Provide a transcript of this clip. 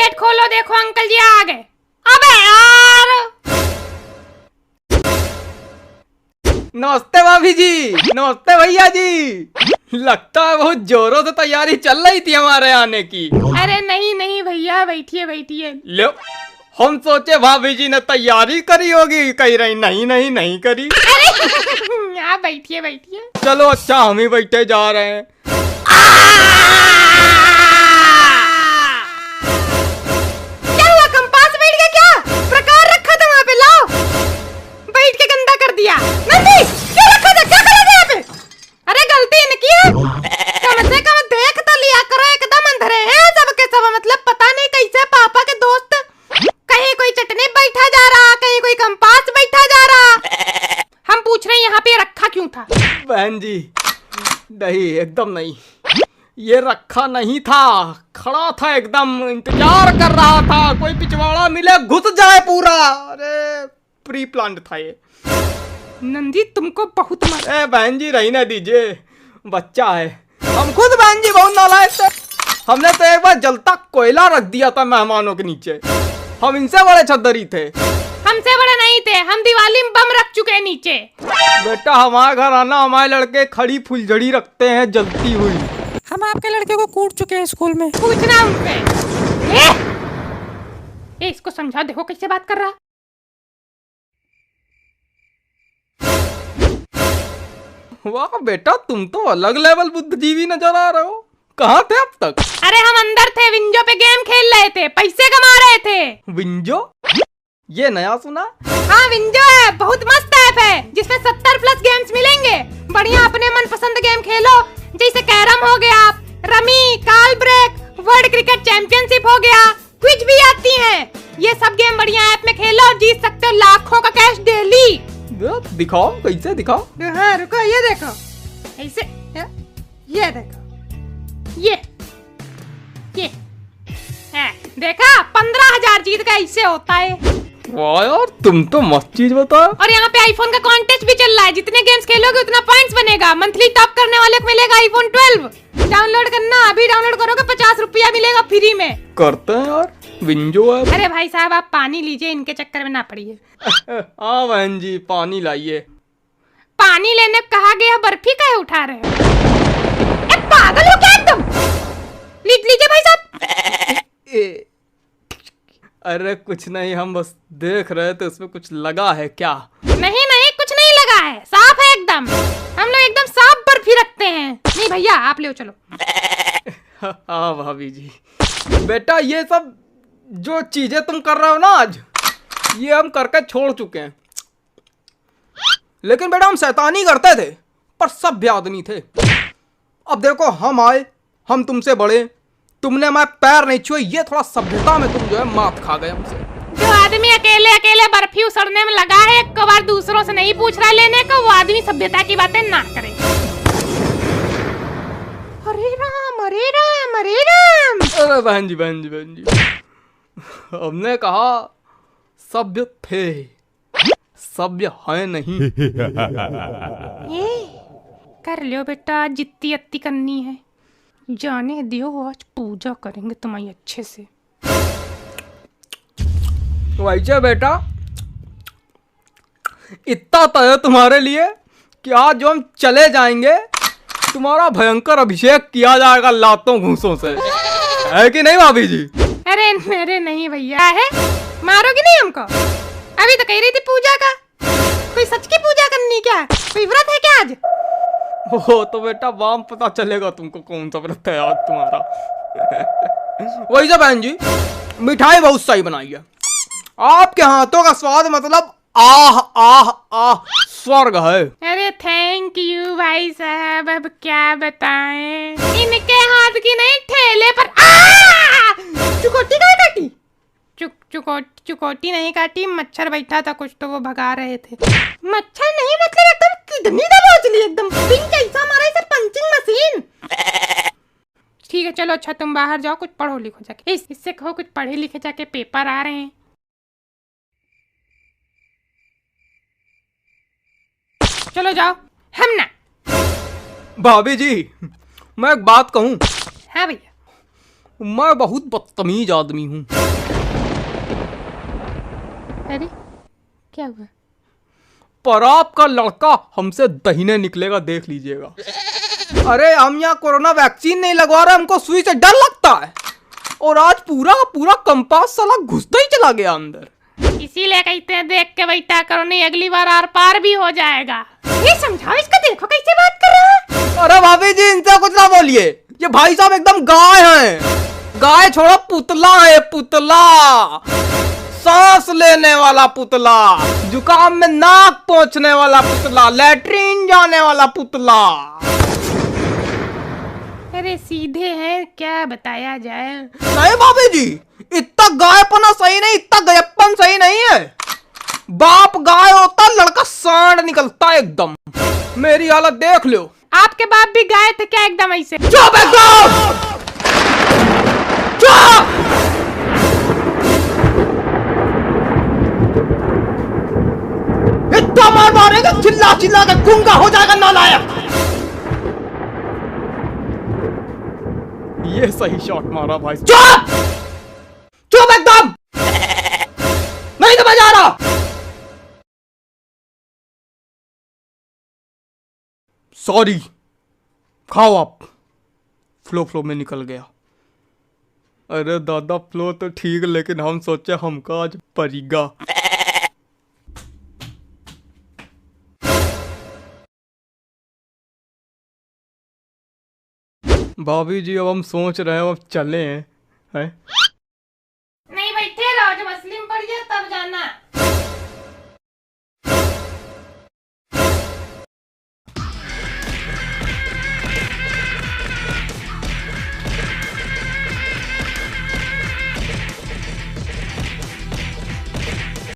Gate खोलो, देखो uncle जी आ गए। अबे यार। नमस्ते भाभी जी, नमस्ते भैया जी। लगता है बहुत जोरों से तैयारी चल रही थी हमारे आने की। अरे नहीं नहीं भैया, बैठिए बैठिए। लो, हम सोचे भाभी जी ने तैयारी करी होगी, कह रही नहीं नहीं नहीं करी। अरे आप बैठिए बैठिए। चलो अच्छा, हम ही बैठे जा रहे हैं। क्या हुआ, कंपास बैठ गया क्या? प्रकार रखा था वहाँ पे, लाओ। बैठ के गंदा कर दिया। नंदी क्या रखा था, क्या करा था यहाँ पे? अरे गलती इनकी है। कम से कम देख तो लिया करो, एकदम अंधेरे हैं सबके सब। मतलब पता नहीं कैसे पापा के दोस्त, कहीं कोई चटनी बैठा जा रहा, कहीं कोई कंपास बैठा जा रहा। हम पूछ रहे हैं यहाँ पे रखा क्यों था? बहन जी नहीं, एकदम नहीं, ये रखा नहीं था, खड़ा था एकदम, इंतजार कर रहा था कोई पिछवाड़ा मिले घुस जाए पूरा। अरे प्री प्लान था ये। नंदी तुमको बहुत ए बहन जी रहने दीजिए, बच्चा है। हम खुद बहन जी बहुत नालायक थे, हमने तो एक बार जलता कोयला रख दिया था मेहमानों के नीचे। हम इनसे बड़े छदरी थे। हमसे बड़े नहीं थे, हम दिवाली में बम रख चुके हैं नीचे। बेटा हमारे घर आना, हमारे लड़के खड़ी फुलझड़ी रखते हैं जलती हुई। हम आपके लड़के को कूट चुके हैं स्कूल में। पूछना उनसे। इसको समझाओ, देखो कैसे बात कर रहा। वाह बेटा, तुम तो अलग लेवल बुद्धिजीवी नजर आ रहे हो। कहाँ थे अब तक? अरे हम अंदर थे, विंजो पे गेम खेल रहे थे, पैसे कमा रहे थे। विंजो? ये नया सुना। हाँ विंजो है, बहुत मस्त ऐप है जिसमें 70+ गेम्स मिलेंगे। बढ़िया अपने मनपसंद गेम खेलो, जैसे कैरम हो गया, रमी, काल ब्रेक, वर्ल्ड क्रिकेट चैंपियनशिप हो गया, क्विज भी आती हैं। ये सब गेम बढ़िया ऐप में खेलो और जीत सकते हो लाखों का कैश डेली। दिखाओ, कैसे दिखाओ? हाँ रुको, ये देखो ऐसे, ये देखो, ये है, देखा 15,000 जीत का ऐसे होता है। वाह यार, तुम तो मस्त चीज बताओ। और यहाँ पे आईफोन का कॉन्टेस्ट भी चल रहा है, जितने गेम्स खेलोगे उतना पॉइंट्स बनेगा। मंथली टॉप करने वाले को मिलेगा आईफोन 12। डाउनलोड करना, अभी डाउनलोड करोगे 50 रुपया मिलेगा फ्री में। करते हैं यार विंजो है। अरे भाई साहब आप पानी लीजिए, इनके चक्कर में ना पड़िए। हाँ बहन जी, पानी लाइए। पानी लेने कहा गया, बर्फी काहे उठा रहे हो? पागल हो क्या तुम? लीजिए भाई साहब। अरे कुछ नहीं, हम बस देख रहे थे उसमें कुछ लगा है क्या। नहीं नहीं, कुछ नहीं लगा है, साफ है एकदम। हम लोग एकदम साफ बर्फी रखते हैं। नहीं भैया आप ले चलो। हाँ भाभी जी। बेटा ये सब जो चीजें तुम कर रहे हो ना आज, ये हम करके छोड़ चुके हैं। लेकिन बेटा हम शैतानी करते थे, पर सभ्य आदमी थे। अब देखो हम आए, हम तुमसे बड़े, तुमने हमारे पैर नहीं छुए, ये थोड़ा सभ्यता में तुम जो है मात खा गए हमसे। जो आदमी अकेले अकेले बर्फी उसड़ने में लगा है, एक बार दूसरों से नहीं पूछ रहा लेने का, वो आदमी सभ्यता की बातें ना करे। अरे राम अरे राम अरे राम। अरे बहन जी बहन जी बहन जी, हमने कहा सभ्य थे, सभ्य है नहीं। ये कर लियो बेटा, जितनी अत्ती करनी है। जाने दियो, आज पूजा करेंगे तुम्हारी अच्छे से। वैसे बेटा इतना तो है तुम्हारे लिए कि आज जो हम चले जाएंगे, तुम्हारा भयंकर अभिषेक किया जाएगा लातों घूसों से, है कि नहीं भाभी जी? अरे मेरे नहीं भैया, है मारोगी नहीं हमको? अभी तो कह रही थी पूजा का। कोई सच की पूजा करनी क्या? कोई व्रत है क्या आज? हो तो बेटा वाम पता चलेगा तुमको कौन सा व्रत है आज तुम्हारा। वही सब बहन जी, मिठाई बहुत सही बनाई है। आपके हाथों का स्वाद मतलब आह आह आह स्वर्ग है। अरे थैंक यू भाई साहब, अब क्या बताएं। इनके हाथ की नहीं, ठेले पर चुकोटी नहीं काटी, चुकोटी नहीं काटी, मच्छर बैठा था कुछ तो वो भगा रहे थे। मच्छर नहीं, मतलब एकदम किडनी दबोच ली, एकदम पिंक ऐसा मारा सर, पंचिंग मशीन। ठीक है चलो, अच्छा तुम बाहर जाओ, कुछ पढ़ो लिखो जाके। इससे कहो कुछ पढ़े लिखे जाके, पेपर आ रहे हैं। चलो जाओ। हम ना भाभी जी मैं एक बात कहूं। हाँ भैया। मैं बहुत बदतमीज आदमी हूँ। अरे क्या हुआ? पर आपका लड़का हमसे दहीने निकलेगा, देख लीजिएगा। अरे हम यहाँ कोरोना वैक्सीन नहीं लगवा रहे, हमको सुई से डर लगता है। और आज पूरा पूरा कंपास साला घुसता ही चला गया अंदर। इसीलिए कहते हैं देख के बैठा करो, नहीं अगली बार आर पार भी हो जाएगा। ये समझाओ इसको, देखो कैसे बात कर रहा है। अरे भाभी जी इनसे कुछ ना बोलिए, ये भाई साहब एकदम गाय हैं। गाय छोड़ो, पुतला है, पुतला। सांस लेने वाला पुतला, जुकाम में नाक पोंछने वाला पुतला, लैट्रीन जाने वाला पुतला। अरे सीधे हैं, क्या बताया जाए। नहीं भाभी जी, इतना गायपना सही नहीं, इतना गयप्पन सही नहीं है। बाप गाय होता, लड़का सांड निकलता एकदम। मेरी हालत देख लो। आपके बाप भी गाय थे क्या एकदम ऐसे? चुप एकदम, चुप। इतना मार मारेगा, चिल्ला चिल्ला कर गूंगा हो जाएगा नालायक। ये सही शॉट मारा भाई। चुप, चुप एकदम, नहीं तो मैं जा रहा। सॉरी, खाओ आप। फ्लो फ्लो में निकल गया। अरे दादा फ्लो तो ठीक, लेकिन हम सोचे हमका आज परीगा। भाभी जी अब हम सोच रहे हैं अब चले हैं, हैं?